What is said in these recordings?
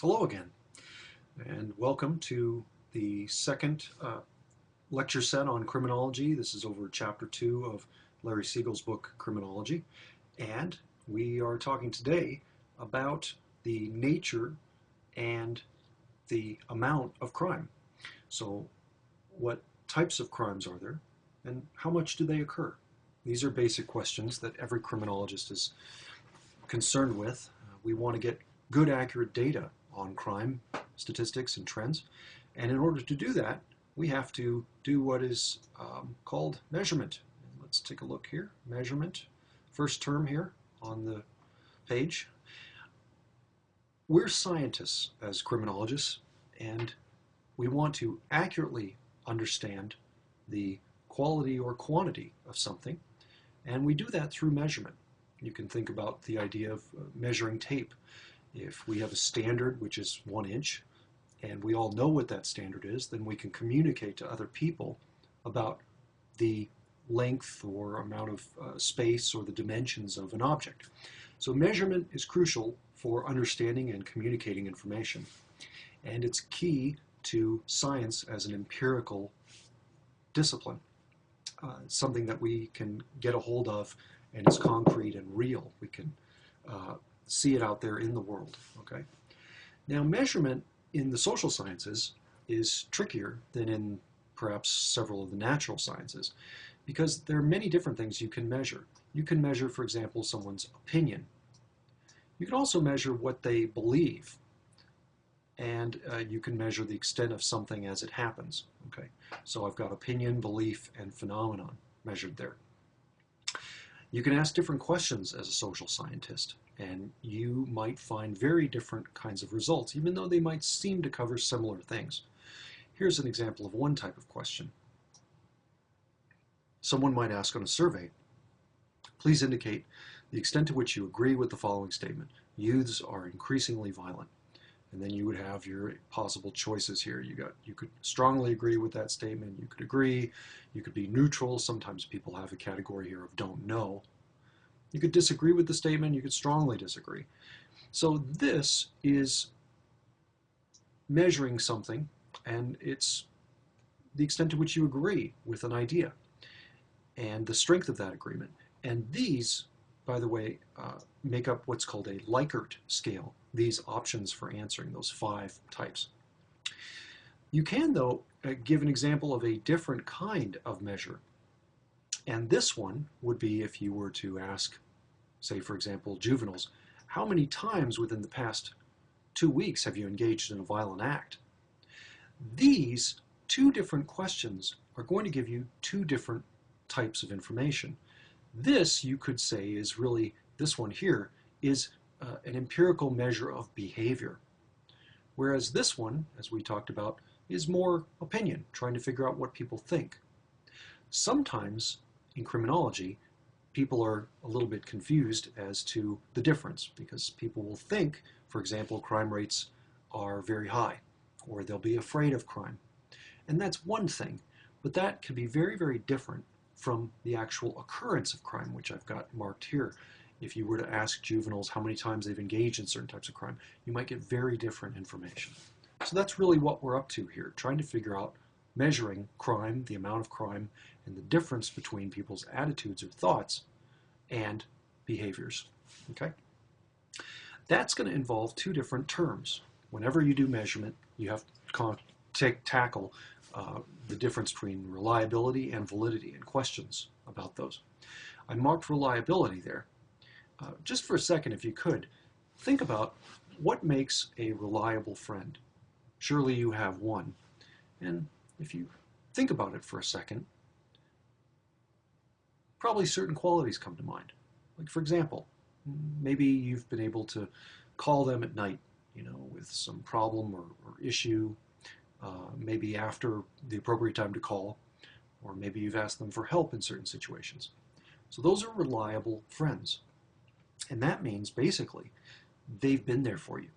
Hello again, and welcome to the second lecture set on criminology. This is over Chapter 2 of Larry Siegel's book, Criminology, and we are talking today about the nature and the amount of crime. So, what types of crimes are there, and how much do they occur? These are basic questions that every criminologist is concerned with. We want to get good, accurate data on crime statistics and trends. And in order to do that, we have to do what is called measurement. Let's take a look here. Measurement, first term here on the page. We're scientists as criminologists, and we want to accurately understand the quality or quantity of something, and we do that through measurement. You can think about the idea of measuring tape. If we have a standard, which is 1 inch, and we all know what that standard is, then we can communicate to other people about the length or amount of space or the dimensions of an object. So measurement is crucial for understanding and communicating information. And it's key to science as an empirical discipline. Something that we can get a hold of and is concrete and real. We can see it out there in the world. Okay. Now, measurement in the social sciences is trickier than in perhaps several of the natural sciences, because there are many different things you can measure. You can measure, for example, someone's opinion. You can also measure what they believe, and you can measure the extent of something as it happens. Okay. So I've got opinion, belief, and phenomenon measured there. You can ask different questions as a social scientist, and you might find very different kinds of results, even though they might seem to cover similar things. Here's an example of one type of question. Someone might ask on a survey, please indicate the extent to which you agree with the following statement. Youths are increasingly violent. And then you would have your possible choices here. You could strongly agree with that statement. You could agree. You could be neutral. Sometimes people have a category here of don't know. You could disagree with the statement. You could strongly disagree. So this is measuring something, and it's the extent to which you agree with an idea and the strength of that agreement. And these, by the way, make up what's called a Likert Scale, these options for answering those 5 types. You can, though, give an example of a different kind of measure. And this one would be if you were to ask, say, for example, juveniles, how many times within the past 2 weeks have you engaged in a violent act? These 2 different questions are going to give you 2 different types of information. This, you could say, is really, this one here, is an empirical measure of behavior. Whereas this one, as we talked about, is more opinion, trying to figure out what people think. Sometimes, in criminology, people are a little bit confused as to the difference, because people will think, for example, crime rates are very high, or they'll be afraid of crime. And that's one thing, but that can be very, very different from the actual occurrence of crime, which I've got marked here. If you were to ask juveniles how many times they've engaged in certain types of crime, you might get very different information. So that's really what we're up to here, trying to figure out measuring crime, the amount of crime, and the difference between people's attitudes or thoughts and behaviors. Okay? That's going to involve 2 different terms. Whenever you do measurement, you have to tackle the difference between reliability and validity and questions about those. I marked reliability there. Just for a second, if you could, think about what makes a reliable friend. Surely you have one. And if you think about it for a second, probably certain qualities come to mind. Like, for example, maybe you've been able to call them at night, with some problem or issue, maybe after the appropriate time to call, or maybe you've asked them for help in certain situations. So those are reliable friends. And that means, basically, they've been there for you.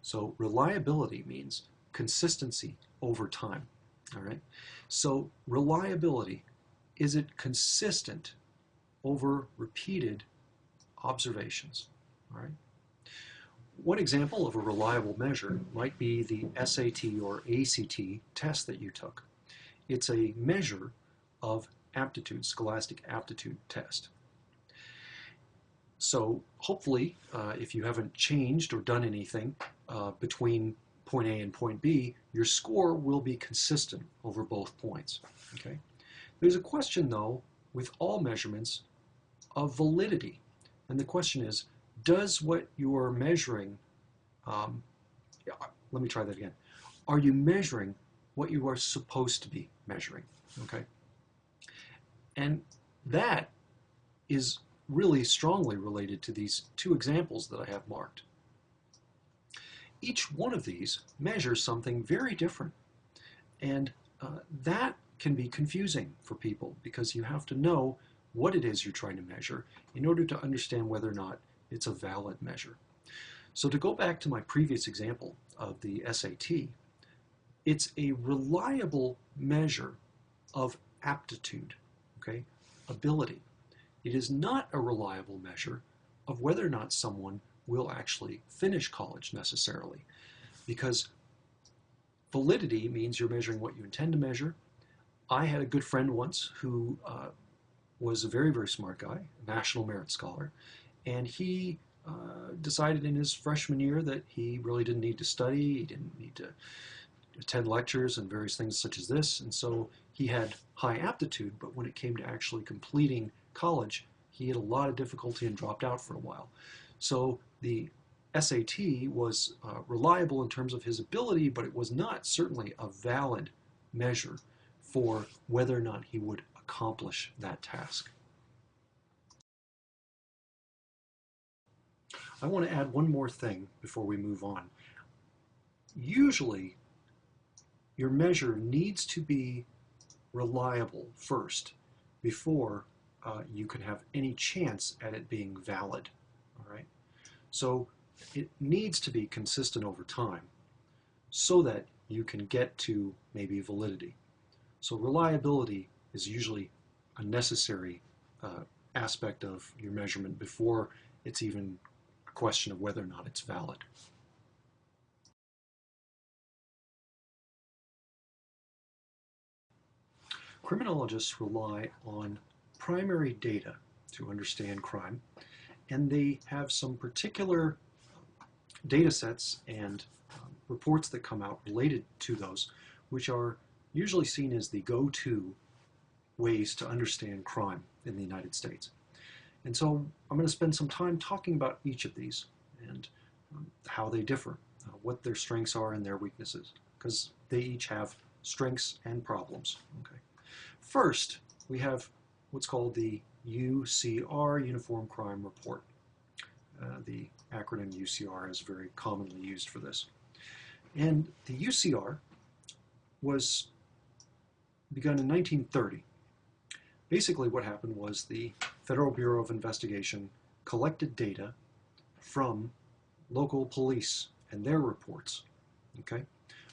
So reliability means consistency over time. All right? So reliability, is it consistent over repeated observations? All right? One example of a reliable measure might be the SAT or ACT test that you took. It's a measure of aptitude, scholastic aptitude test. So hopefully, if you haven't changed or done anything between point A and point B, your score will be consistent over both points. Okay? There's a question, though, with all measurements of validity. And the question is, does what you are measuring, let me try that again. Are you measuring what you are supposed to be measuring? Okay? And that is really strongly related to these two examples that I have marked. Each one of these measures something very different. And that can be confusing for people because you have to know what it is you're trying to measure in order to understand whether or not it's a valid measure. So to go back to my previous example of the SAT, it's a reliable measure of aptitude, okay, ability. It is not a reliable measure of whether or not someone will actually finish college necessarily, because validity means you're measuring what you intend to measure. I had a good friend once who was a very, very smart guy, a National Merit Scholar, and he decided in his freshman year that he really didn't need to study, he didn't need to attend lectures and various things such as this, and so he had high aptitude, but when it came to actually completing college, he had a lot of difficulty and dropped out for a while. So the SAT was reliable in terms of his ability, but it was not certainly a valid measure for whether or not he would accomplish that task. I want to add one more thing before we move on. Usually, your measure needs to be reliable first before you can have any chance at it being valid. All right? So it needs to be consistent over time so that you can get to maybe validity. So reliability is usually a necessary aspect of your measurement before it's even a question of whether or not it's valid. Criminologists rely on primary data to understand crime, and they have some particular data sets and reports that come out related to those, which are usually seen as the go-to ways to understand crime in the United States. And so I'm going to spend some time talking about each of these and how they differ, what their strengths are and their weaknesses, because they each have strengths and problems. Okay. First, we have what's called the UCR, Uniform Crime Report. The acronym UCR is very commonly used for this. And the UCR was begun in 1930. Basically what happened was the Federal Bureau of Investigation collected data from local police and their reports. Okay?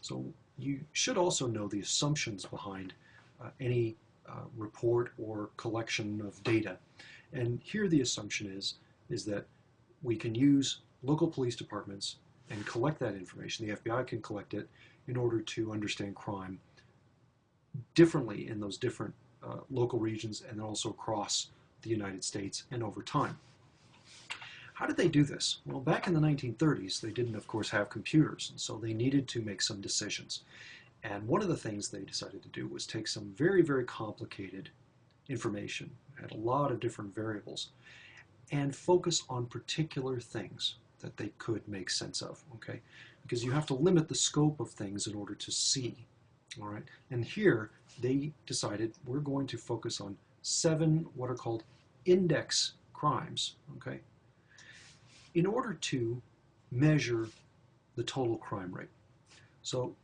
So you should also know the assumptions behind any report or collection of data. And here the assumption is that we can use local police departments and collect that information. The FBI can collect it in order to understand crime differently in those different local regions and then also across the United States and over time. How did they do this? Well, back in the 1930s, they didn't, of course, have computers, and so they needed to make some decisions. And one of the things they decided to do was take some very, very complicated information, had a lot of different variables, and focus on particular things that they could make sense of, okay? Because you have to limit the scope of things in order to see, all right? And here, they decided we're going to focus on 7 what are called index crimes, okay? In order to measure the total crime rate. So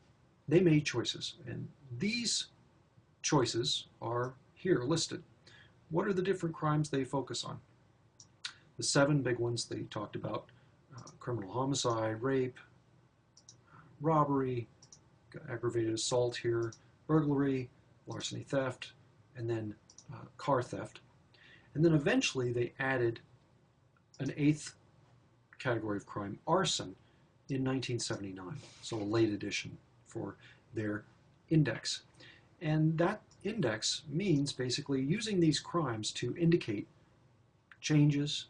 they made choices, and these choices are here listed. What are the different crimes they focus on? The 7 big ones they talked about: criminal homicide, rape, robbery, aggravated assault here, burglary, larceny, theft, and then car theft. And then eventually they added an 8th category of crime, arson, in 1979, so a late addition for their index. And that index means basically using these crimes to indicate changes,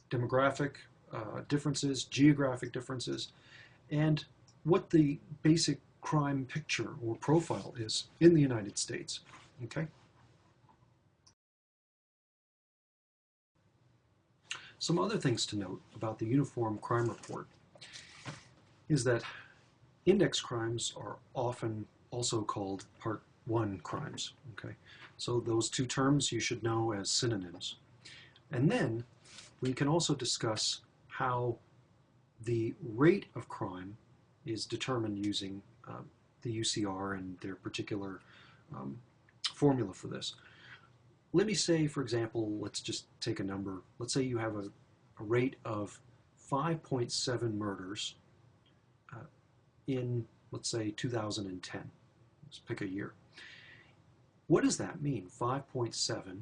demographic differences, geographic differences, and what the basic crime picture or profile is in the United States. Okay? Some other things to note about the Uniform Crime Report is that index crimes are often also called Part 1 crimes. Okay? So those two terms you should know as synonyms. And then we can also discuss how the rate of crime is determined using the UCR and their particular formula for this. Let me say, for example, let's just take a number. Let's say you have a rate of 5.7 murders in, let's say, 2010. Let's pick a year. What does that mean, 5.7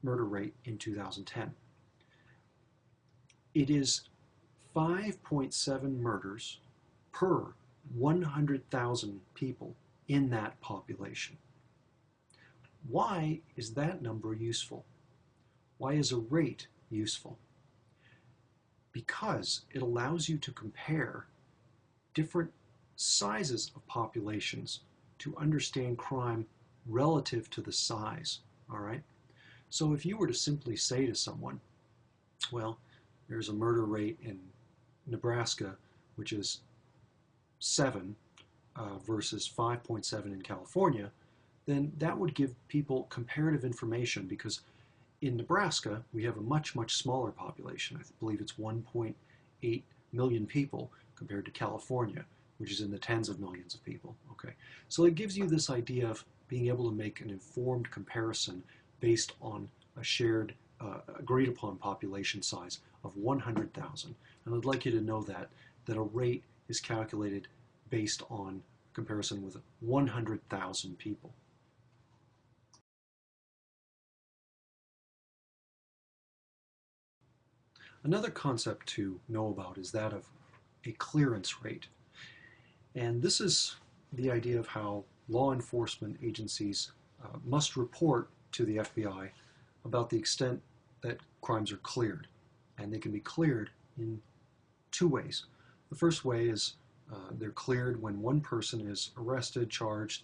murder rate in 2010? It is 5.7 murders per 100,000 people in that population. Why is that number useful? Why is a rate useful? Because it allows you to compare different sizes of populations to understand crime relative to the size, all right? So if you were to simply say to someone, well, there's a murder rate in Nebraska, which is 7 versus 5.7 in California, then that would give people comparative information, because in Nebraska, we have a much, much smaller population. I believe it's 1.8 million people compared to California, which is in the tens of millions of people. Okay, so it gives you this idea of being able to make an informed comparison based on a shared, agreed upon population size of 100,000. And I'd like you to know that a rate is calculated based on comparison with 100,000 people. Another concept to know about is that of a clearance rate. And this is the idea of how law enforcement agencies must report to the FBI about the extent that crimes are cleared. And they can be cleared in two ways. The first way is they're cleared when one person is arrested, charged,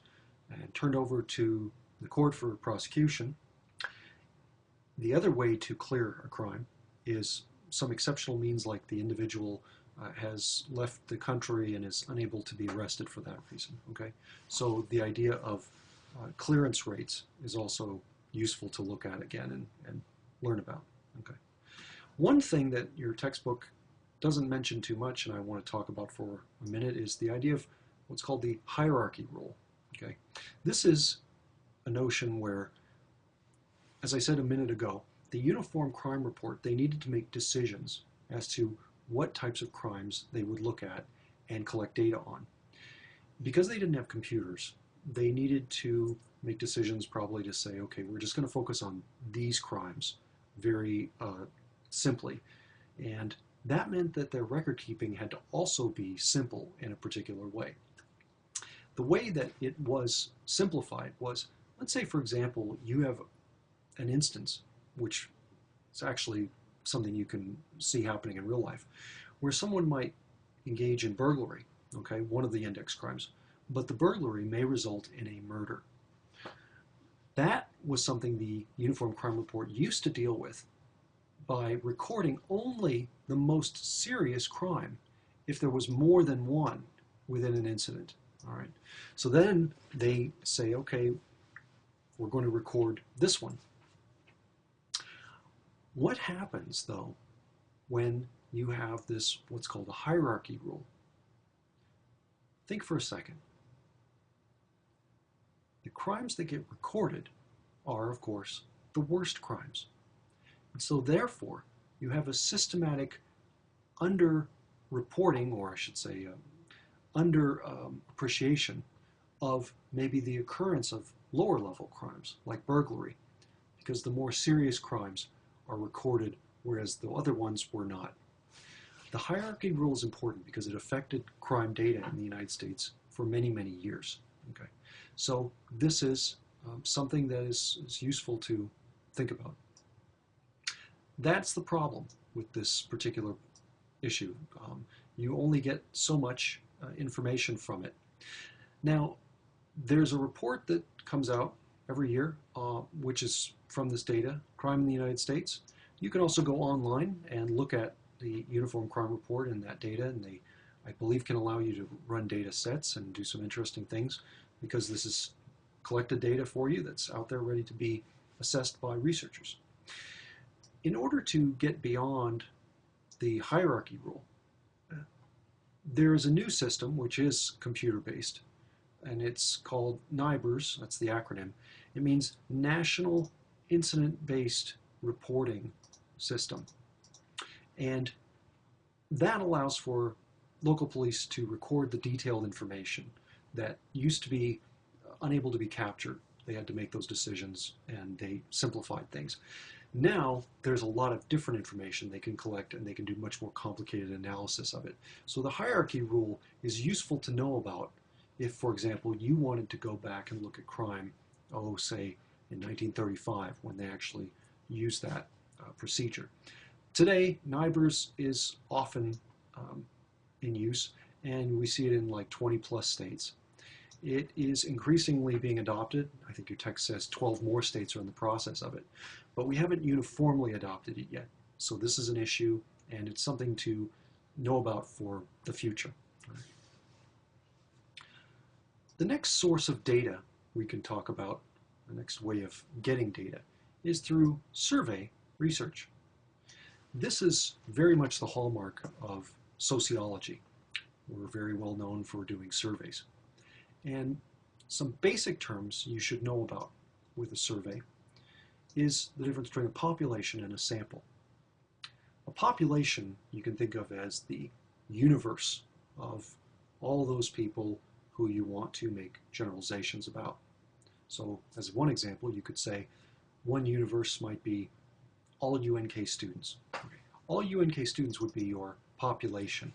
and turned over to the court for prosecution. The other way to clear a crime is some exceptional means, like the individual has left the country and is unable to be arrested for that reason. Okay, so the idea of clearance rates is also useful to look at again and learn about. Okay, one thing that your textbook doesn't mention too much, and I want to talk about for a minute, is the idea of what's called the hierarchy rule. Okay, this is a notion where, as I said a minute ago, the Uniform Crime Report, they needed to make decisions as to what types of crimes they would look at and collect data on. Because they didn't have computers, they needed to make decisions probably to say, okay, we're just going to focus on these crimes very simply. And that meant that their record keeping had to also be simple in a particular way. The way that it was simplified was, let's say, for example, you have an instance, which is actually something you can see happening in real life, where someone might engage in burglary, okay, one of the index crimes, but the burglary may result in a murder. That was something the Uniform Crime Report used to deal with by recording only the most serious crime if there was more than one within an incident. All right. So then they say, okay, we're going to record this one. What happens, though, when you have this, what's called a hierarchy rule? Think for a second. The crimes that get recorded are, of course, the worst crimes. And so therefore, you have a systematic under-reporting, or I should say under-appreciation of maybe the occurrence of lower-level crimes, like burglary, because the more serious crimes are recorded whereas the other ones were not. The hierarchy rule is important because it affected crime data in the United States for many, many years. Okay, so this is something that is useful to think about. That's the problem with this particular issue. You only get so much information from it. Now, there's a report that comes out every year, which is from this data, Crime in the United States. You can also go online and look at the Uniform Crime Report and that data, and they, I believe, can allow you to run data sets and do some interesting things because this is collected data for you that's out there ready to be assessed by researchers. In order to get beyond the hierarchy rule, there is a new system which is computer-based, and it's called NIBRS, that's the acronym. It means National Incident-Based Reporting System. And that allows for local police to record the detailed information that used to be unable to be captured. They had to make those decisions, and they simplified things. Now, there's a lot of different information they can collect, and they can do much more complicated analysis of it. So the hierarchy rule is useful to know about if, for example, you wanted to go back and look at crime, say, in 1935, when they actually used that procedure. Today, NIBRS is often in use, and we see it in like 20-plus states. It is increasingly being adopted. I think your text says 12 more states are in the process of it, but we haven't uniformly adopted it yet. So this is an issue, and it's something to know about for the future. The next source of data we can talk about, the next way of getting data, is through survey research. This is very much the hallmark of sociology. We're very well known for doing surveys. And some basic terms you should know about with a survey is the difference between a population and a sample. A population you can think of as the universe of all those people who you want to make generalizations about. So as one example, you could say one universe might be all UNK students. Okay. All UNK students would be your population.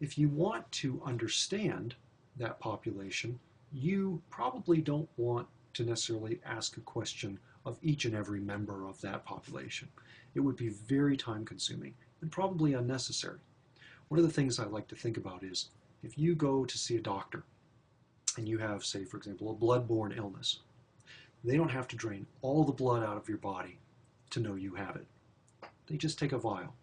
If you want to understand that population, you probably don't want to necessarily ask a question of each and every member of that population. It would be very time-consuming and probably unnecessary. One of the things I like to think about is if you go to see a doctor and you have, say, for example, a blood-borne illness, they don't have to drain all the blood out of your body to know you have it. They just take a vial.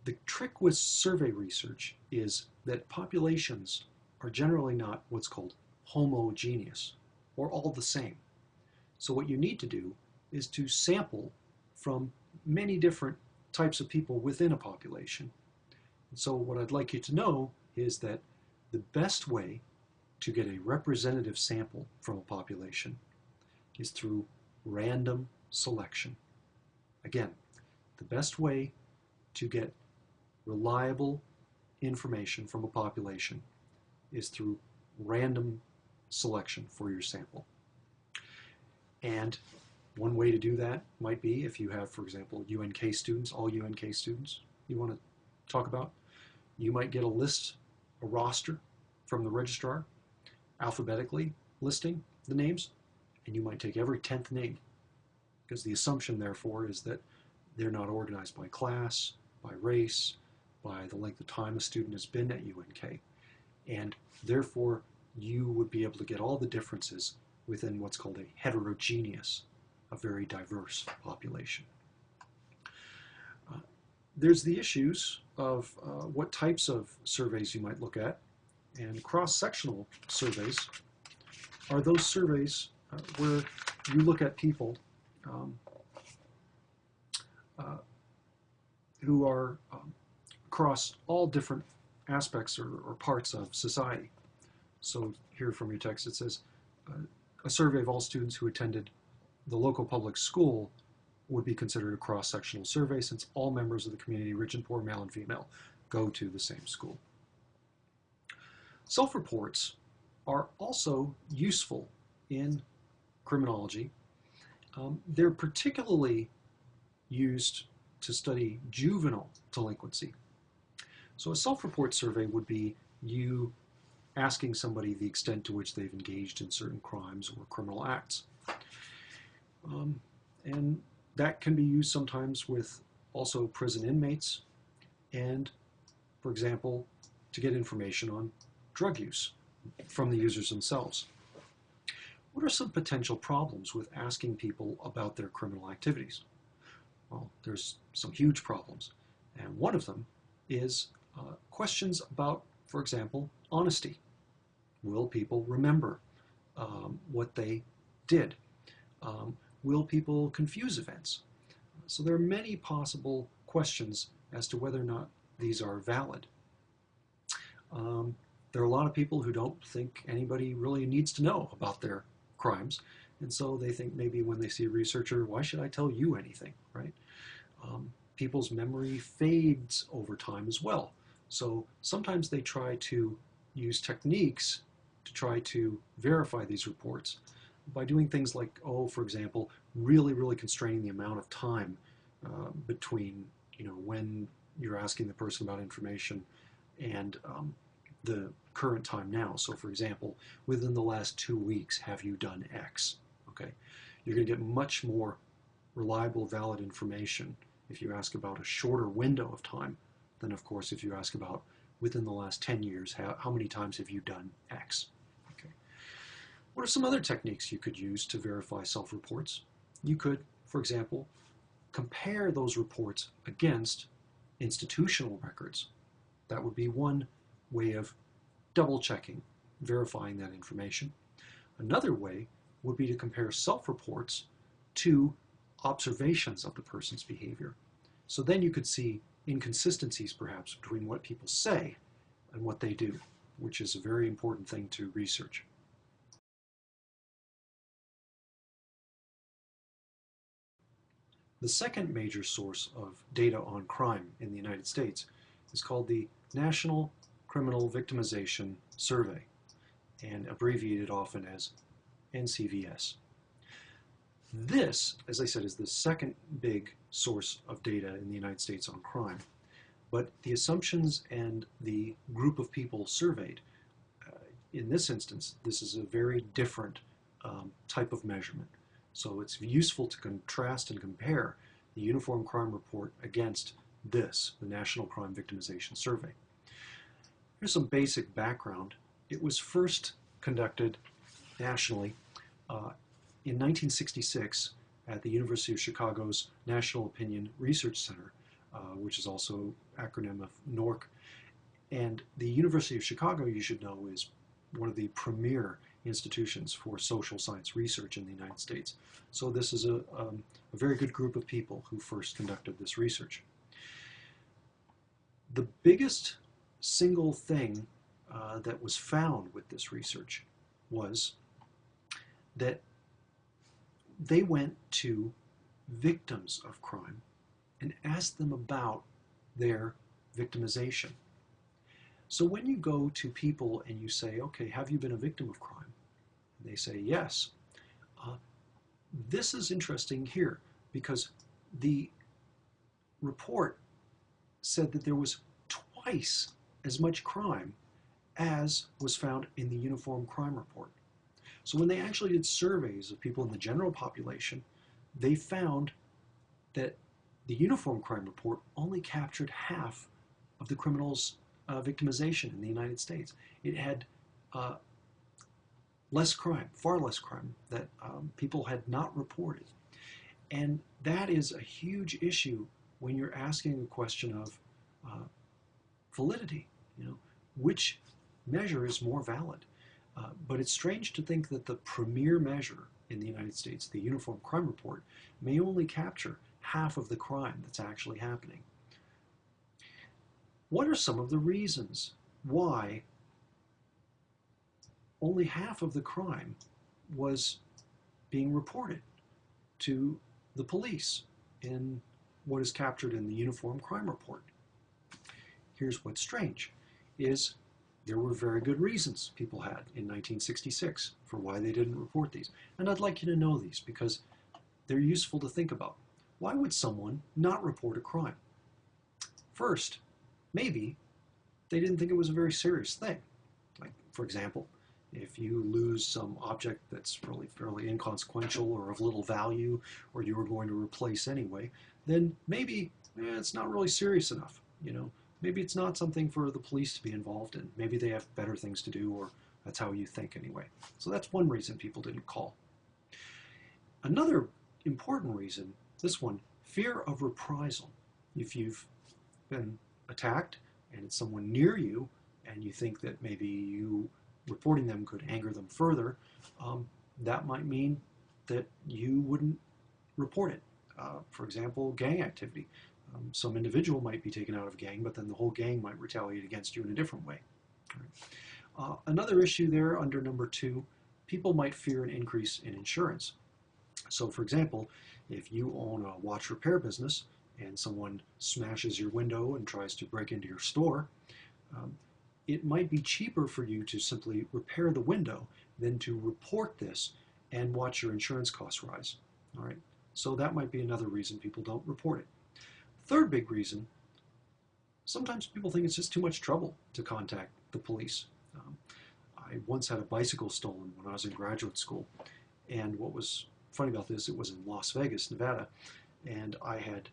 The trick with survey research is that populations are generally not what's called homogeneous or all the same. So what you need to do is to sample from many different types of people within a population. And so what I'd like you to know is that the best way to get a representative sample from a population is through random selection. Again, the best way to get reliable information from a population is through random selection for your sample. And one way to do that might be if you have, for example, UNK students, all UNK students you want to talk about, you might get a list, a roster from the registrar, alphabetically listing the names, and you might take every 10th name, because the assumption, therefore, is that they're not organized by class, by race, by the length of time a student has been at UNK, and therefore you would be able to get all the differences within what's called a heterogeneous, a very diverse population. There's the issues of what types of surveys you might look at, and cross-sectional surveys are those surveys where you look at people who are across all different aspects or parts of society. So here from your text it says, a survey of all students who attended the local public school would be considered a cross-sectional survey since all members of the community, rich and poor, male and female, go to the same school. Self-reports are also useful in criminology. They're particularly used to study juvenile delinquency. So a self-report survey would be you asking somebody the extent to which they've engaged in certain crimes or criminal acts. And that can be used sometimes with also prison inmates and, for example, to get information on drug use from the users themselves. What are some potential problems with asking people about their criminal activities? Well, there's some huge problems, and one of them is questions about, for example, honesty. Will people remember what they did? Will people confuse events? So there are many possible questions as to whether or not these are valid. There are a lot of people who don't think anybody really needs to know about their crimes, and so they think maybe when they see a researcher, why should I tell you anything, right? People's memory fades over time as well. So sometimes they try to use techniques to try to verify these reports by doing things like, for example, really constraining the amount of time between, when you're asking the person about information and the current time now. So for example, within the last 2 weeks, have you done X? Okay, you're going to get much more reliable, valid information if you ask about a shorter window of time than, of course, if you ask about within the last 10 years, how many times have you done X? Okay. What are some other techniques you could use to verify self-reports? You could, for example, compare those reports against institutional records. That would be one way of double-checking, verifying that information. Another way would be to compare self-reports to observations of the person's behavior. So then you could see inconsistencies, perhaps, between what people say and what they do, which is a very important thing to research. The second major source of data on crime in the United States is called the National Criminal Victimization Survey, and abbreviated often as NCVS. This, as I said, is the second big source of data in the United States on crime. But the assumptions and the group of people surveyed, in this instance, this is a very different type of measurement. So it's useful to contrast and compare the Uniform Crime Report against this, the National Crime Victimization Survey. Here's some basic background. It was first conducted nationally in 1966 at the University of Chicago's National Opinion Research Center, which is also acronym of NORC. And the University of Chicago, you should know, is one of the premier institutions for social science research in the United States. So this is a very good group of people who first conducted this research. The biggest single thing that was found with this research was that they went to victims of crime and asked them about their victimization. So when you go to people and you say, okay, have you been a victim of crime? And they say, yes. This is interesting here because the report said that there was twice as much crime as was found in the Uniform Crime Report. So when they actually did surveys of people in the general population, they found that the Uniform Crime Report only captured half of the criminals' victimization in the United States. It had less crime, far less crime, that people had not reported. And that is a huge issue when you're asking a question of validity. Which measure is more valid? But it's strange to think that the premier measure in the United States, the Uniform Crime Report, may only capture half of the crime that's actually happening. What are some of the reasons why only half of the crime was being reported to the police in what is captured in the Uniform Crime Report? Here's what's strange, is there were very good reasons people had in 1966 for why they didn't report these. And I'd like you to know these because they're useful to think about. Why would someone not report a crime? First, maybe they didn't think it was a very serious thing. Like, for example, if you lose some object that's really fairly inconsequential or of little value, or you were going to replace anyway, then maybe it's not really serious enough. Maybe it's not something for the police to be involved in. Maybe they have better things to do, or that's how you think anyway. So that's one reason people didn't call. Another important reason, this one, fear of reprisal. If you've been attacked and it's someone near you and you think that maybe you reporting them could anger them further, that might mean that you wouldn't report it. For example, gang activity. Some individual might be taken out of a gang, but then the whole gang might retaliate against you in a different way. Another issue there under number 2, people might fear an increase in insurance. So for example, if you own a watch repair business and someone smashes your window and tries to break into your store, it might be cheaper for you to simply repair the window than to report this and watch your insurance costs rise. All right, so that might be another reason people don't report it. Third big reason, sometimes people think it's just too much trouble to contact the police. I once had a bicycle stolen when I was in graduate school, and what was funny about this, it was in Las Vegas, Nevada, and I had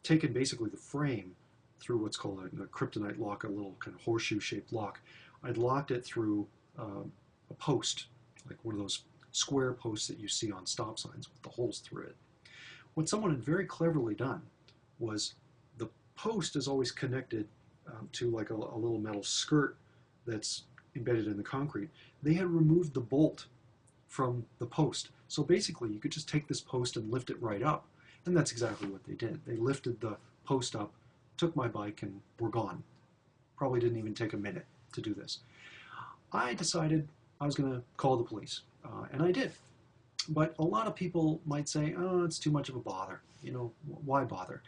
taken basically the frame through what's called a kryptonite lock, a little kind of horseshoe-shaped lock. I'd locked it through a post, like one of those square posts that you see on stop signs with the holes through it. What someone had very cleverly done was the post is always connected to like a little metal skirt that's embedded in the concrete. They had removed the bolt from the post. So basically you could just take this post and lift it right up. And that's exactly what they did. They lifted the post up, took my bike, and were gone. Probably didn't even take a minute to do this. I decided I was going to call the police, and I did. But a lot of people might say, oh, it's too much of a bother. Why bother?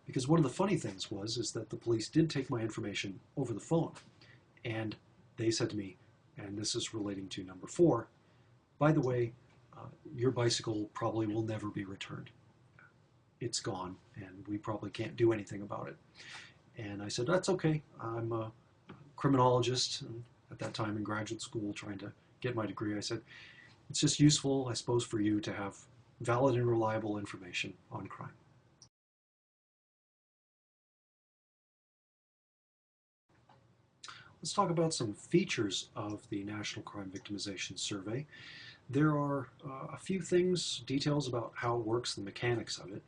Because one of the funny things is that the police did take my information over the phone. And they said to me, and this is relating to number 4, by the way, your bicycle probably will never be returned. It's gone, and we probably can't do anything about it. And I said, that's okay. I'm a criminologist, and at that time in graduate school trying to get my degree. I said, it's just useful, I suppose, for you to have valid and reliable information on crime. Let's talk about some features of the National Crime Victimization Survey. There are a few things, details about how it works, the mechanics of it.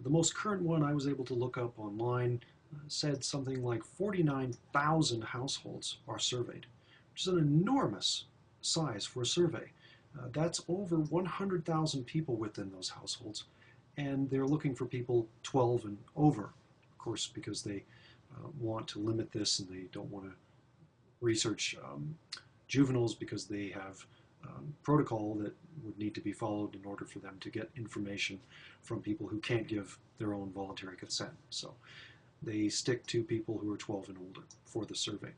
The most current one I was able to look up online said something like 49,000 households are surveyed, which is an enormous size for a survey. That's over 100,000 people within those households, and they're looking for people 12 and over, of course, because they want to limit this and they don't want to research juveniles because they have protocol that would need to be followed in order for them to get information from people who can't give their own voluntary consent. So they stick to people who are 12 and older for the survey.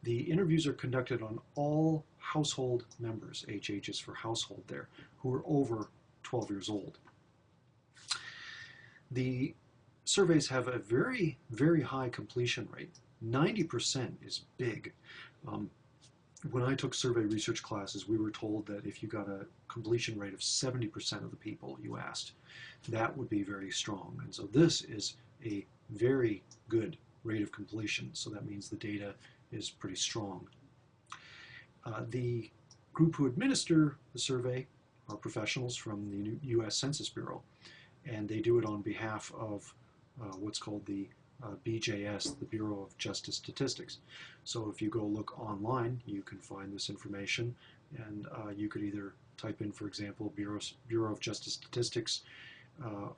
The interviews are conducted on all household members, HH is for household there, who are over 12 years old. The surveys have a very, very high completion rate. 90% is big. When I took survey research classes, we were told that if you got a completion rate of 70% of the people you asked, that would be very strong. And so this is a very good rate of completion. So that means the data is pretty strong. The group who administer the survey are professionals from the U.S. Census Bureau, and they do it on behalf of what's called the BJS, the Bureau of Justice Statistics. So if you go look online, you can find this information, and you could either type in, for example, Bureau of Justice Statistics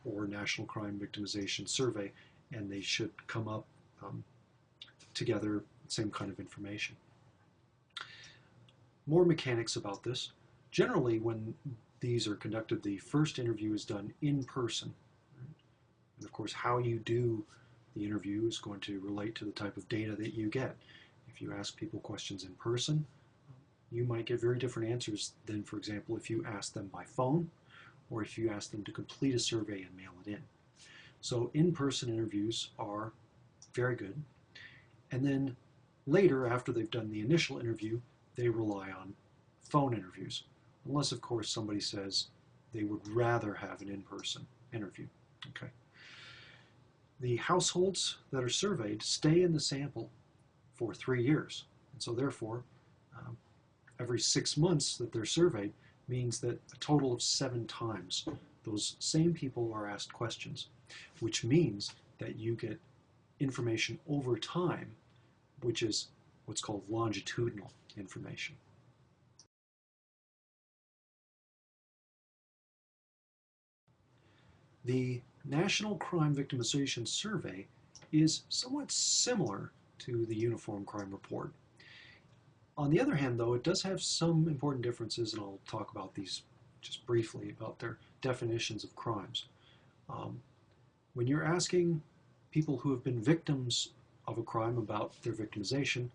or National Crime Victimization Survey, and they should come up together, same kind of information. More mechanics about this. Generally, when these are conducted, the first interview is done in person. And of course, how you do the interview is going to relate to the type of data that you get. If you ask people questions in person, you might get very different answers than, for example, if you ask them by phone or if you ask them to complete a survey and mail it in. So in-person interviews are very good. And then later, after they've done the initial interview, they rely on phone interviews, unless, of course, somebody says they would rather have an in-person interview. Okay. The households that are surveyed stay in the sample for 3 years. And so therefore, every 6 months that they're surveyed means that a total of 7 times those same people are asked questions, which means that you get information over time, which is what's called longitudinal information. The National Crime Victimization Survey is somewhat similar to the Uniform Crime Report. On the other hand, though, it does have some important differences, and I'll talk about these just briefly, about their definitions of crimes. When you're asking people who have been victims of a crime about their victimization,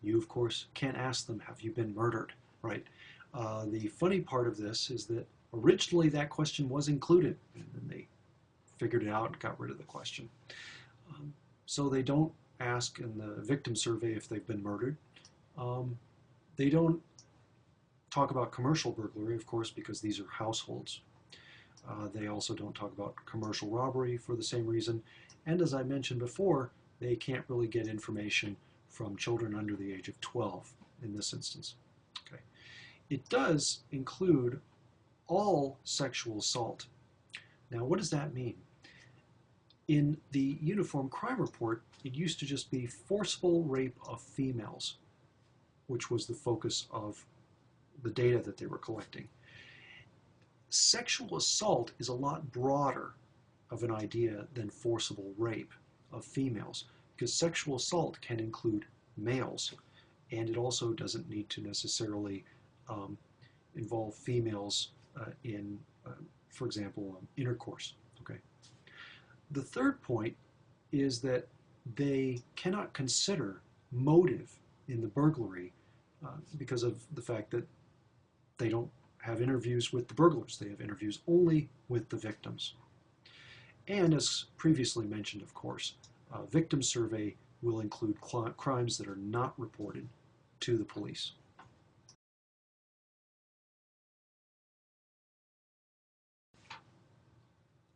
you, of course, can't ask them, have you been murdered, right? The funny part of this is that originally that question was included, and then they figured it out and got rid of the question. So they don't ask in the victim survey if they've been murdered. They don't talk about commercial burglary, of course, because these are households. They also don't talk about commercial robbery for the same reason. And as I mentioned before, they can't really get information from children under the age of 12 in this instance. Okay. It does include all sexual assault. Now, what does that mean? In the Uniform Crime Report, it used to just be forcible rape of females, which was the focus of the data that they were collecting. Sexual assault is a lot broader of an idea than forcible rape of females, because sexual assault can include males, and it also doesn't need to necessarily involve females in, for example, intercourse. Okay. The third point is that they cannot consider motive in the burglary because of the fact that they don't have interviews with the burglars. They have interviews only with the victims. And as previously mentioned, of course, a victim survey will include crimes that are not reported to the police.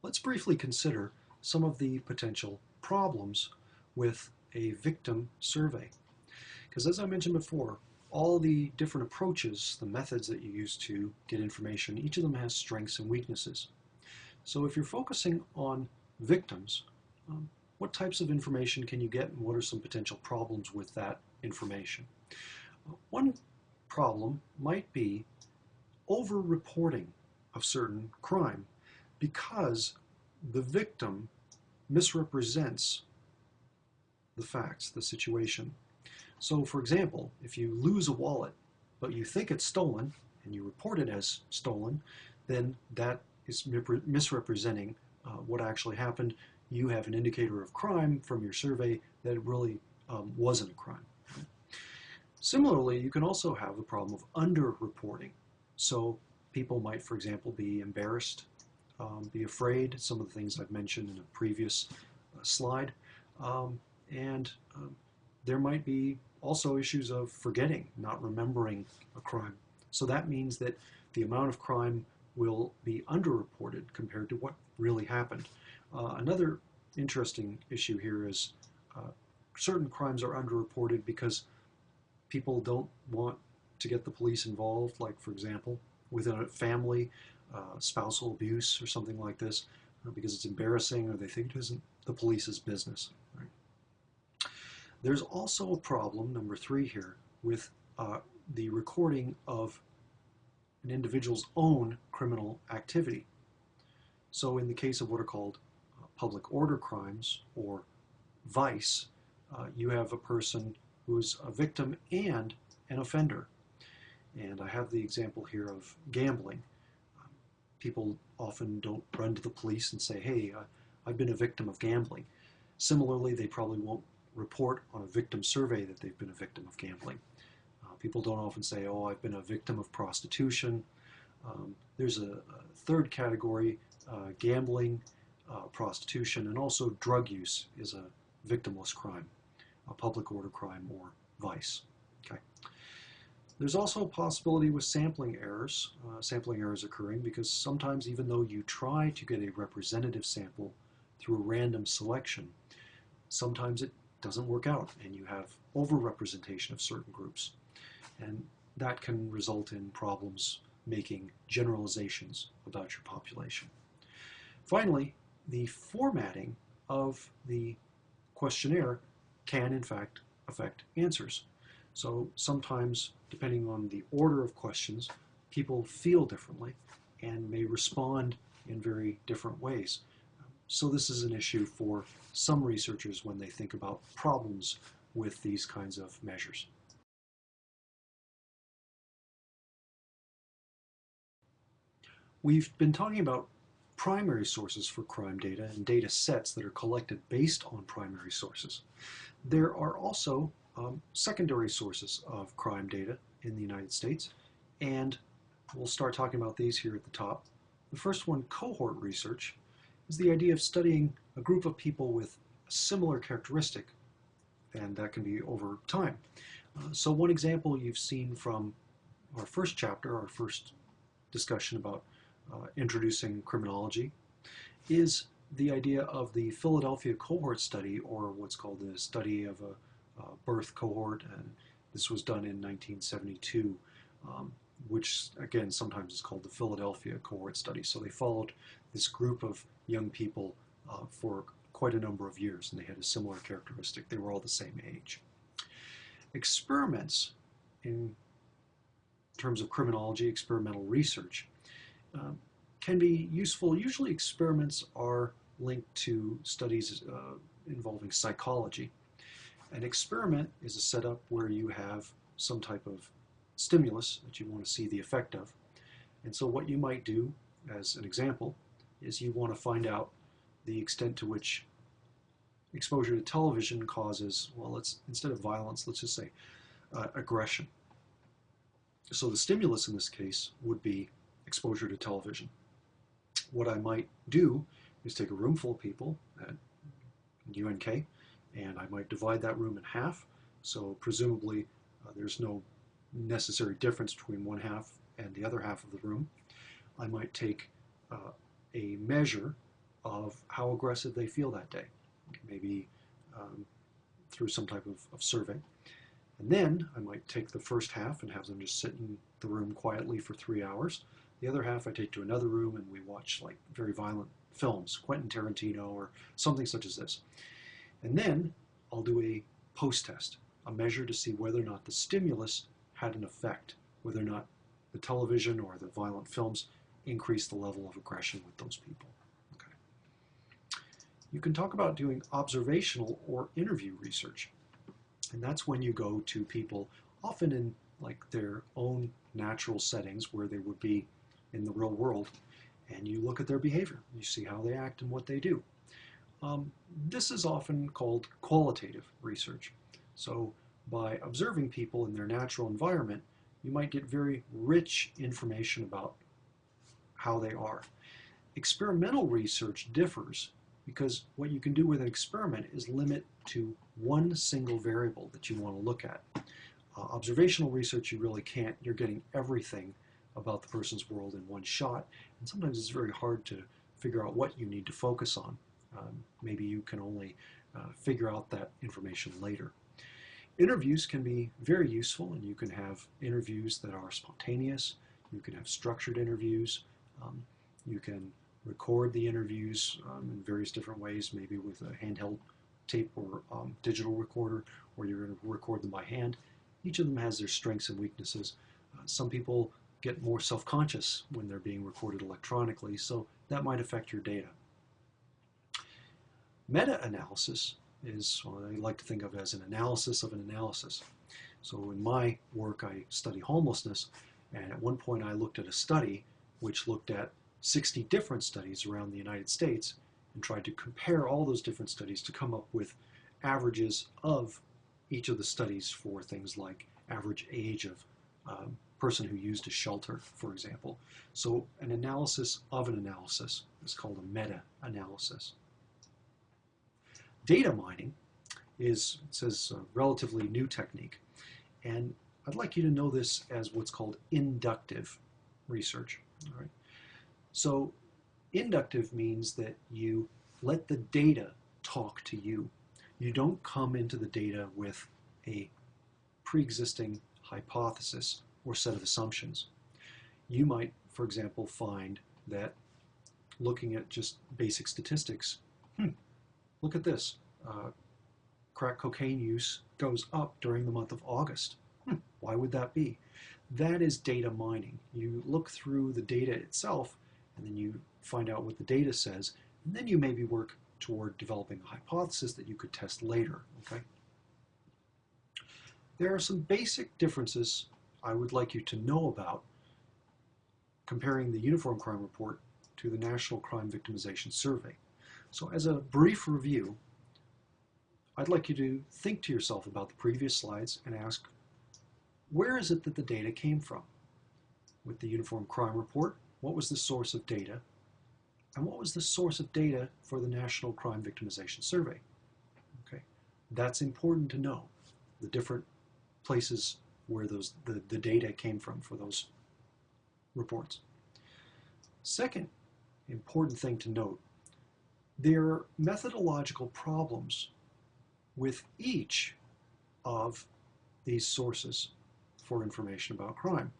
Let's briefly consider some of the potential problems with a victim survey. Because as I mentioned before, all the different approaches, the methods that you use to get information, each of them has strengths and weaknesses. So if you're focusing on victims, what types of information can you get, and what are some potential problems with that information? One problem might be over-reporting of certain crime because the victim misrepresents the facts, the situation. So, for example, if you lose a wallet, but you think it's stolen, and you report it as stolen, then that is misrepresenting what actually happened. You have an indicator of crime from your survey that it really wasn't a crime. Similarly, you can also have the problem of underreporting. So people might, for example, be embarrassed, be afraid, some of the things I've mentioned in a previous slide, and there might be also issues of forgetting, not remembering a crime. So that means that the amount of crime will be underreported compared to what really happened. Another interesting issue here is certain crimes are underreported because people don't want to get the police involved, like, for example, within a family, spousal abuse or something like this, because it's embarrassing or they think it isn't the police's business. Right? There's also a problem, number 3 here, with the recording of an individual's own criminal activity. So in the case of what are called public order crimes or vice, you have a person who's a victim and an offender. And I have the example here of gambling. People often don't run to the police and say, hey, I've been a victim of gambling. Similarly, they probably won't report on a victim survey that they've been a victim of gambling. People don't often say, oh, I've been a victim of prostitution. There's a third category, gambling, prostitution, and also drug use is a victimless crime, a public order crime or vice. Okay. There's also a possibility with sampling errors occurring because sometimes even though you try to get a representative sample through a random selection, sometimes it doesn't work out and you have overrepresentation of certain groups. And that can result in problems making generalizations about your population. Finally, the formatting of the questionnaire can in fact affect answers. So sometimes, depending on the order of questions, people feel differently and may respond in very different ways. So this is an issue for some researchers when they think about problems with these kinds of measures. We've been talking about primary sources for crime data and data sets that are collected based on primary sources. There are also secondary sources of crime data in the United States, and we'll start talking about these here at the top. The first one, cohort research, is the idea of studying a group of people with a similar characteristic, and that can be over time. So one example you've seen from our first chapter, our first discussion about introducing criminology, is the idea of the Philadelphia cohort study, or what's called the study of a birth cohort, and this was done in 1972, which again sometimes is called the Philadelphia cohort study. So they followed this group of young people for quite a number of years, and they had a similar characteristic. They were all the same age. Experiments in terms of criminology, experimental research, can be useful. Usually experiments are linked to studies involving psychology. An experiment is a setup where you have some type of stimulus that you want to see the effect of. And so what you might do, as an example, is you want to find out the extent to which exposure to television causes, well, instead of violence, let's just say aggression. So the stimulus in this case would be exposure to television. What I might do is take a room full of people at UNK, and I might divide that room in half. So presumably there's no necessary difference between one half and the other half of the room. I might take a measure of how aggressive they feel that day, maybe through some type of survey. And then I might take the first half and have them just sit in the room quietly for 3 hours. The other half I take to another room and we watch like very violent films, Quentin Tarantino or something such as this. And then I'll do a post-test, a measure to see whether or not the stimulus had an effect, whether or not the television or the violent films increased the level of aggression with those people. Okay. You can talk about doing observational or interview research. And that's when you go to people, often in like their own natural settings where they would be in the real world, and you look at their behavior. You see how they act and what they do. This is often called qualitative research. So by observing people in their natural environment, you might get very rich information about how they are. Experimental research differs because what you can do with an experiment is limit to one single variable that you want to look at. Observational research, you really can't. You're getting everything about the person's world in one shot, and sometimes it's very hard to figure out what you need to focus on. Maybe you can only figure out that information later. Interviews can be very useful, and you can have interviews that are spontaneous. You can have structured interviews. You can record the interviews in various different ways, maybe with a handheld tape or digital recorder, or you're going to record them by hand. Each of them has their strengths and weaknesses. Some people get more self-conscious when they're being recorded electronically, so that might affect your data. Meta-analysis is what I like to think of as an analysis of an analysis. So in my work, I study homelessness, and at one point I looked at a study which looked at 60 different studies around the United States and tried to compare all those different studies to come up with averages of each of the studies for things like average age of person who used a shelter, for example. So an analysis of an analysis is called a meta-analysis. Data mining is, it says, a relatively new technique, and I'd like you to know this as what's called inductive research. All right? So inductive means that you let the data talk to you. You don't come into the data with a pre-existing hypothesis or set of assumptions. You might, for example, find that looking at just basic statistics, look at this, crack cocaine use goes up during the month of August. Why would that be? That is data mining. You look through the data itself, and then you find out what the data says, and then you maybe work toward developing a hypothesis that you could test later. Okay? There are some basic differences I would like you to know about comparing the Uniform Crime Report to the National Crime Victimization Survey. So as a brief review, I'd like you to think to yourself about the previous slides and ask, where is it that the data came from? With the Uniform Crime Report, what was the source of data? And what was the source of data for the National Crime Victimization Survey? Okay, that's important to know, the different places where the data came from for those reports. Second important thing to note, there are methodological problems with each of these sources for information about crime.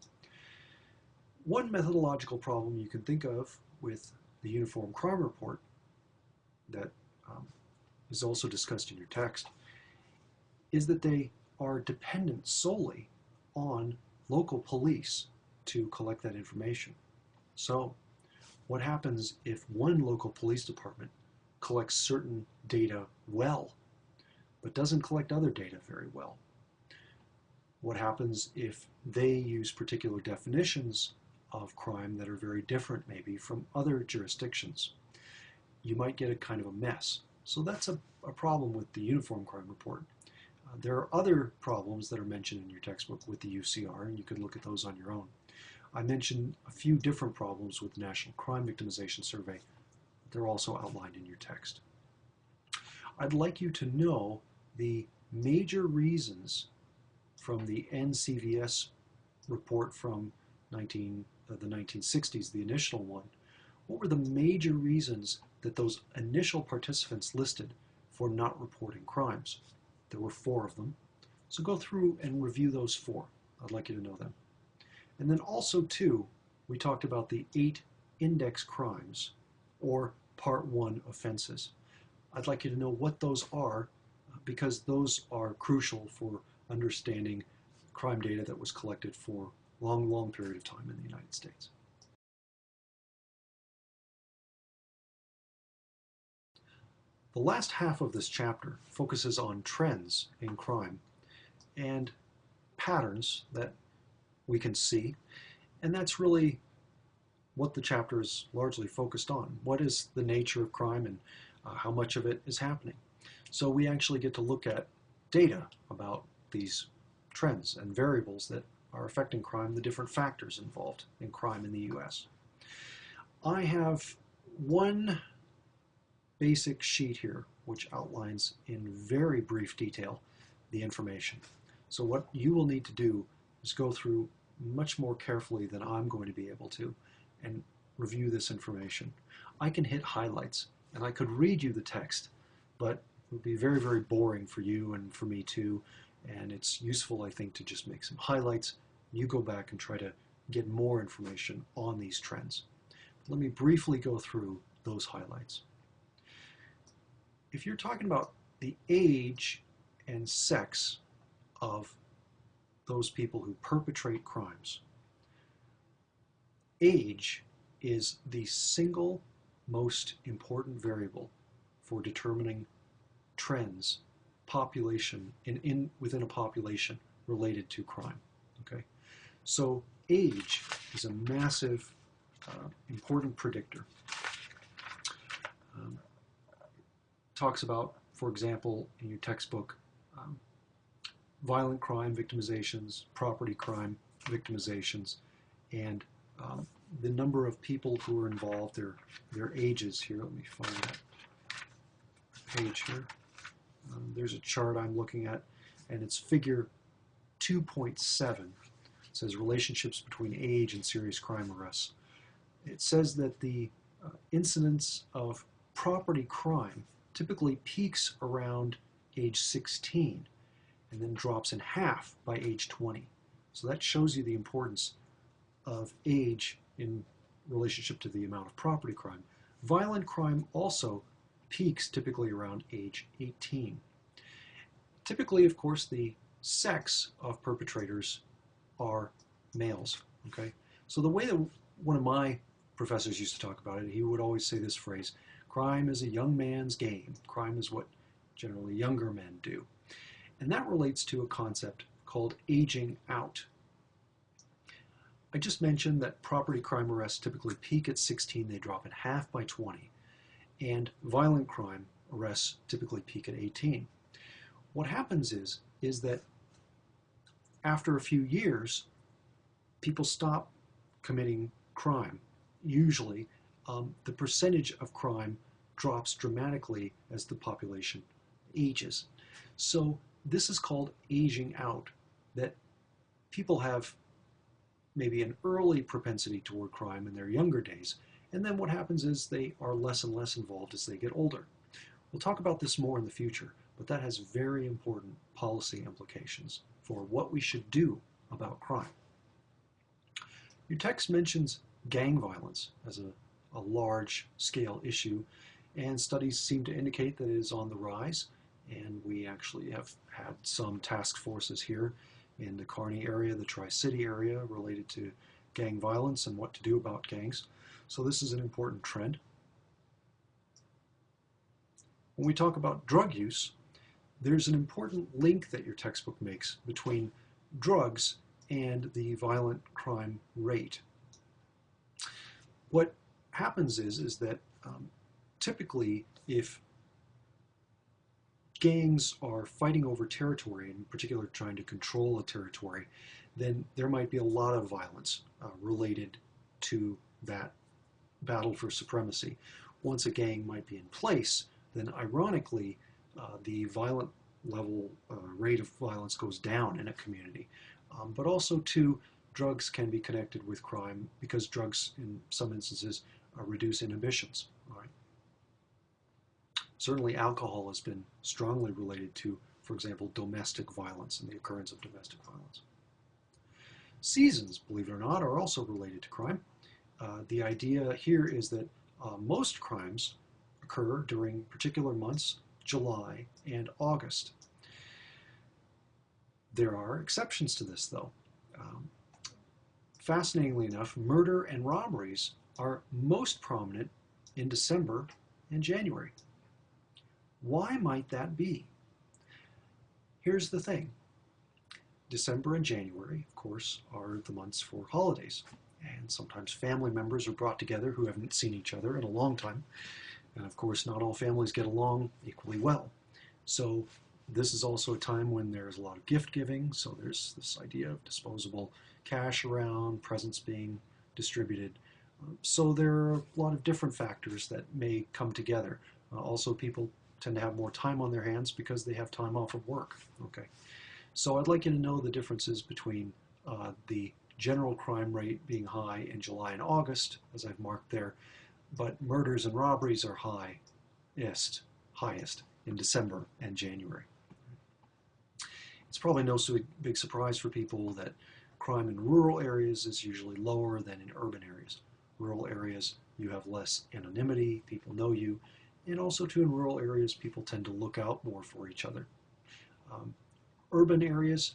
One methodological problem you can think of with the Uniform Crime Report that is also discussed in your text is that they are dependent solely on local police to collect that information. So what happens if one local police department collects certain data well, but doesn't collect other data very well? What happens if they use particular definitions of crime that are very different maybe from other jurisdictions? You might get a kind of a mess. So that's a problem with the Uniform Crime Report. There are other problems that are mentioned in your textbook with the UCR, and you can look at those on your own. I mentioned a few different problems with the National Crime Victimization Survey. They're also outlined in your text. I'd like you to know the major reasons from the NCVS report from the 1960s, the initial one. What were the major reasons that those initial participants listed for not reporting crimes? There were 4 of them. So go through and review those 4. I'd like you to know them. And then also, too, we talked about the 8 index crimes, or Part 1 offenses. I'd like you to know what those are, because those are crucial for understanding crime data that was collected for a long period of time in the United States. The last half of this chapter focuses on trends in crime and patterns that we can see, and that's really what the chapter is largely focused on. What is the nature of crime and how much of it is happening? So we actually get to look at data about these trends and variables that are affecting crime, the different factors involved in crime in the US. I have one basic sheet here which outlines in very brief detail the information. So what you will need to do is go through much more carefully than I'm going to be able to and review this information. I can hit highlights and I could read you the text, but it would be very, very boring for you and for me too, and it's useful, I think, to just make some highlights. You go back and try to get more information on these trends. Let me briefly go through those highlights. If you're talking about the age and sex of those people who perpetrate crimes, age is the single most important variable for determining trends within a population related to crime. Okay, so age is a massive, important predictor. Talks about, for example, in your textbook, violent crime, victimizations, property crime, victimizations, and the number of people who are involved, their ages here. Let me find that page here. There's a chart I'm looking at, and it's figure 2.7. It says relationships between age and serious crime arrests. It says that the incidence of property crime typically peaks around age 16 and then drops in half by age 20. So that shows you the importance of age in relationship to the amount of property crime. Violent crime also peaks typically around age 18. Typically, of course, the sex of perpetrators are males. Okay, so the way that one of my professors used to talk about it, he would always say this phrase: crime is a young man's game. Crime is what generally younger men do. And that relates to a concept called aging out. I just mentioned that property crime arrests typically peak at 16, they drop in half by 20, and violent crime arrests typically peak at 18. What happens is that after a few years, people stop committing crime. Usually, the percentage of crime drops dramatically as the population ages. So this is called aging out, that people have maybe an early propensity toward crime in their younger days, and then what happens is they are less and less involved as they get older. We'll talk about this more in the future, but that has very important policy implications for what we should do about crime. Your text mentions gang violence as a large-scale issue, and studies seem to indicate that it is on the rise, and we actually have had some task forces here in the Kearney area, the Tri-City area, related to gang violence and what to do about gangs. So this is an important trend. When we talk about drug use, there's an important link that your textbook makes between drugs and the violent crime rate. What happens is that typically if gangs are fighting over territory, in particular trying to control a territory, then there might be a lot of violence related to that battle for supremacy. Once a gang might be in place, then ironically the violent level rate of violence goes down in a community. But also too, drugs can be connected with crime because drugs in some instances reduce inhibitions. All right. Certainly alcohol has been strongly related to, for example, domestic violence and the occurrence of domestic violence. Seasons, believe it or not, are also related to crime. The idea here is that most crimes occur during particular months, July and August. There are exceptions to this, though. Fascinatingly enough, murder and robberies are most prominent in December and January. Why might that be? Here's the thing. December and January, of course, are the months for holidays. And sometimes family members are brought together who haven't seen each other in a long time. And of course, not all families get along equally well. So this is also a time when there's a lot of gift giving. So there's this idea of disposable cash around, presents being distributed. So there are a lot of different factors that may come together. Also, people tend to have more time on their hands because they have time off of work. Okay, so I'd like you to know the differences between the general crime rate being high in July and August, as I've marked there, but murders and robberies are highest in December and January. It's probably no so big surprise for people that crime in rural areas is usually lower than in urban areas. Rural areas, you have less anonymity, people know you, and also too in rural areas, people tend to look out more for each other. Urban areas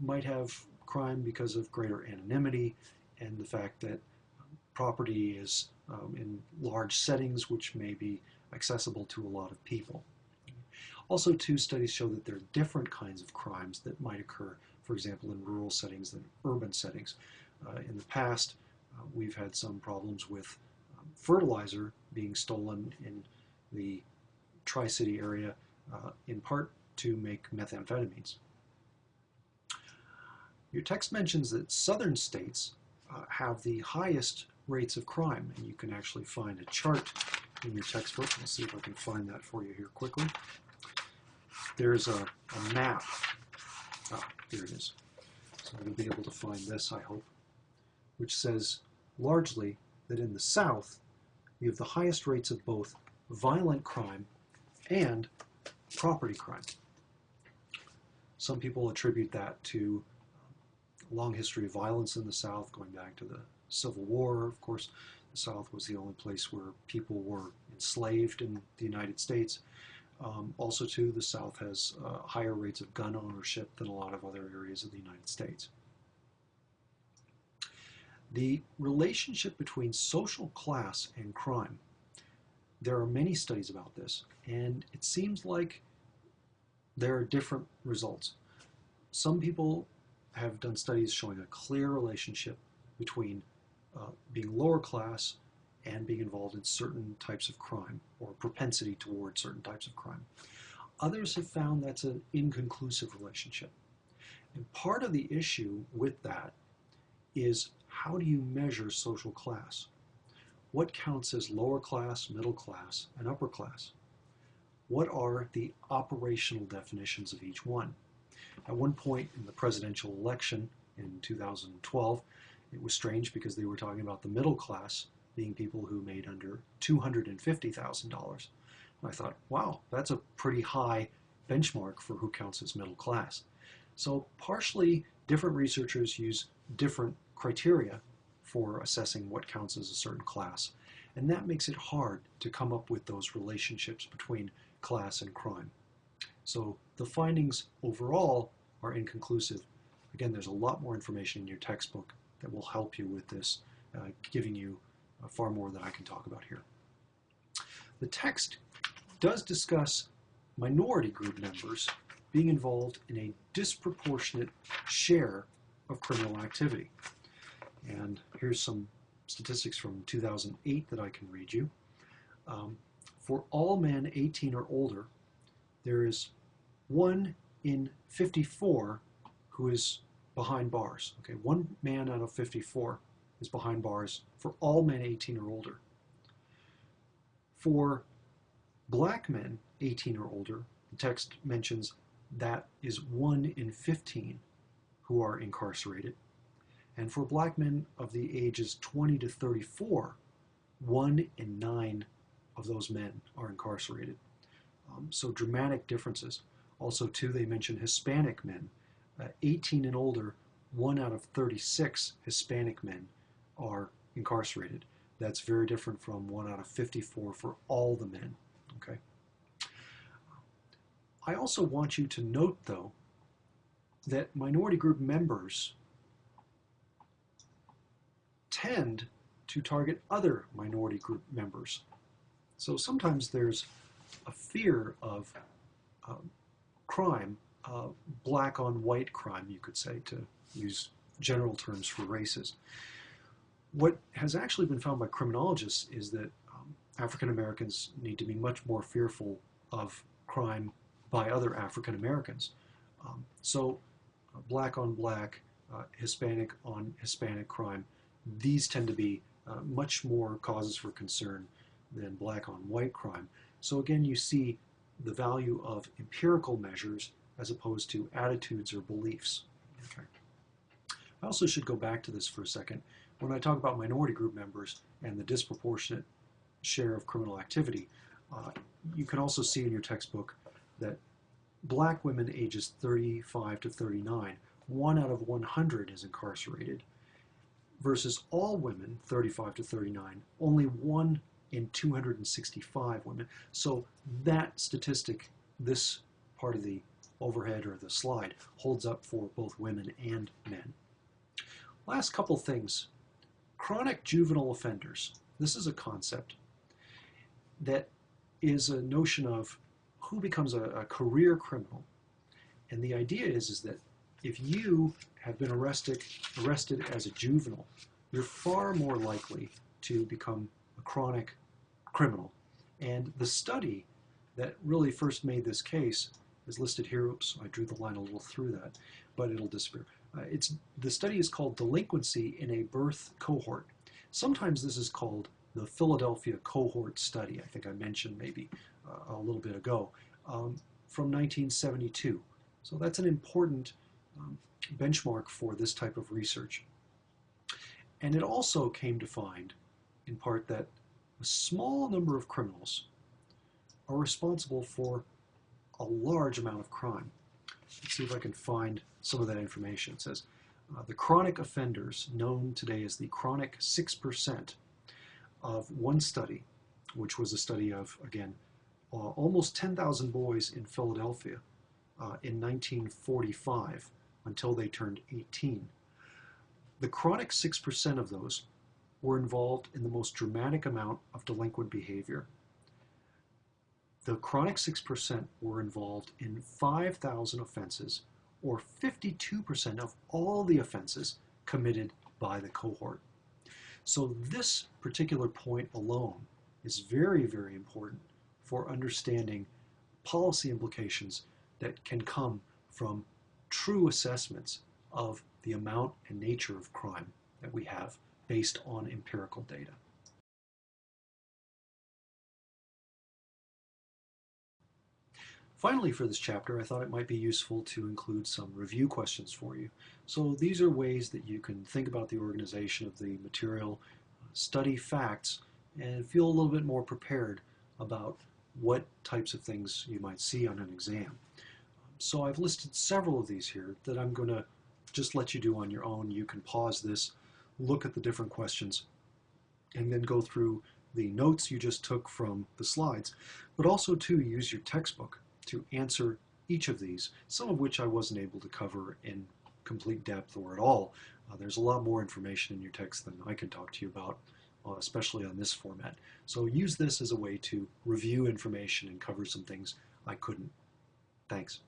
might have crime because of greater anonymity and the fact that property is in large settings which may be accessible to a lot of people. Also, too, studies show that there are different kinds of crimes that might occur, for example, in rural settings than urban settings. In the past, we've had some problems with fertilizer being stolen in the Tri-City area, in part to make methamphetamines. Your text mentions that southern states have the highest rates of crime, and you can actually find a chart in your textbook. Let's see if I can find that for you here quickly. There's a map. Here it is. So you'll be able to find this, I hope, which says largely that in the South, you have the highest rates of both violent crime and property crime. Some people attribute that to a long history of violence in the South, going back to the Civil War. Of course, the South was the only place where people were enslaved in the United States. Also, too, the South has higher rates of gun ownership than a lot of other areas of the United States. The relationship between social class and crime. There are many studies about this, and it seems like there are different results. Some people have done studies showing a clear relationship between being lower class and being involved in certain types of crime or propensity towards certain types of crime. Others have found that's an inconclusive relationship. And part of the issue with that is, how do you measure social class? What counts as lower class, middle class, and upper class? What are the operational definitions of each one? At one point in the presidential election in 2012, it was strange because they were talking about the middle class being people who made under $250,000. I thought, wow, that's a pretty high benchmark for who counts as middle class. So partially, different researchers use different criteria for assessing what counts as a certain class. And that makes it hard to come up with those relationships between class and crime. So the findings overall are inconclusive. Again, there's a lot more information in your textbook that will help you with this, giving you far more than I can talk about here. The text does discuss minority group members being involved in a disproportionate share of criminal activity. And here's some statistics from 2008 that I can read you. For all men 18 or older, there is 1 in 54 who is behind bars. Okay, 1 man out of 54 is behind bars for all men 18 or older. For black men 18 or older, the text mentions that is 1 in 15 who are incarcerated. And for black men of the ages 20 to 34, 1 in 9 of those men are incarcerated. So dramatic differences. Also, too, they mention Hispanic men. 18 and older, 1 out of 36 Hispanic men are incarcerated. That's very different from 1 out of 54 for all the men. Okay. I also want you to note, though, that minority group members tend to target other minority group members. So sometimes there's a fear of crime, black on white crime, you could say, to use general terms for races. What has actually been found by criminologists is that African Americans need to be much more fearful of crime by other African Americans. So black on black, Hispanic on Hispanic crime, these tend to be much more causes for concern than black on white crime. So again, you see the value of empirical measures as opposed to attitudes or beliefs. Okay. I also should go back to this for a second. When I talk about minority group members and the disproportionate share of criminal activity, you can also see in your textbook that black women ages 35 to 39, 1 out of 100 is incarcerated, versus all women 35 to 39, only 1 in 265 women. So that statistic, this part of the overhead or the slide, holds up for both women and men. Last couple things. Chronic juvenile offenders. This is a concept that is a notion of who becomes a career criminal. And the idea is that if you have been arrested as a juvenile, you're far more likely to become a chronic criminal. And the study that really first made this case is listed here. Oops, I drew the line a little through that, but it'll disappear. The study is called Delinquency in a Birth Cohort. Sometimes this is called the Philadelphia Cohort Study. I think I mentioned maybe a little bit ago, from 1972. So that's an important benchmark for this type of research. And it also came to find, in part, that a small number of criminals are responsible for a large amount of crime. Let's see if I can find some of that information. It says, the chronic offenders, known today as the chronic 6% of one study, which was a study of, again, almost 10,000 boys in Philadelphia in 1945 until they turned 18. The chronic 6% of those were involved in the most dramatic amount of delinquent behavior. The chronic 6% were involved in 5,000 offenses, or 52% of all the offenses committed by the cohort. So this particular point alone is very, very important for understanding policy implications that can come from true assessments of the amount and nature of crime that we have based on empirical data. Finally, for this chapter, I thought it might be useful to include some review questions for you. So these are ways that you can think about the organization of the material, study facts, and feel a little bit more prepared about what types of things you might see on an exam. So I've listed several of these here that I'm going to just let you do on your own. You can pause this, look at the different questions, and then go through the notes you just took from the slides, but also to use your textbook to answer each of these, some of which I wasn't able to cover in complete depth or at all. There's a lot more information in your text than I can talk to you about, especially on this format. So use this as a way to review information and cover some things I couldn't. Thanks.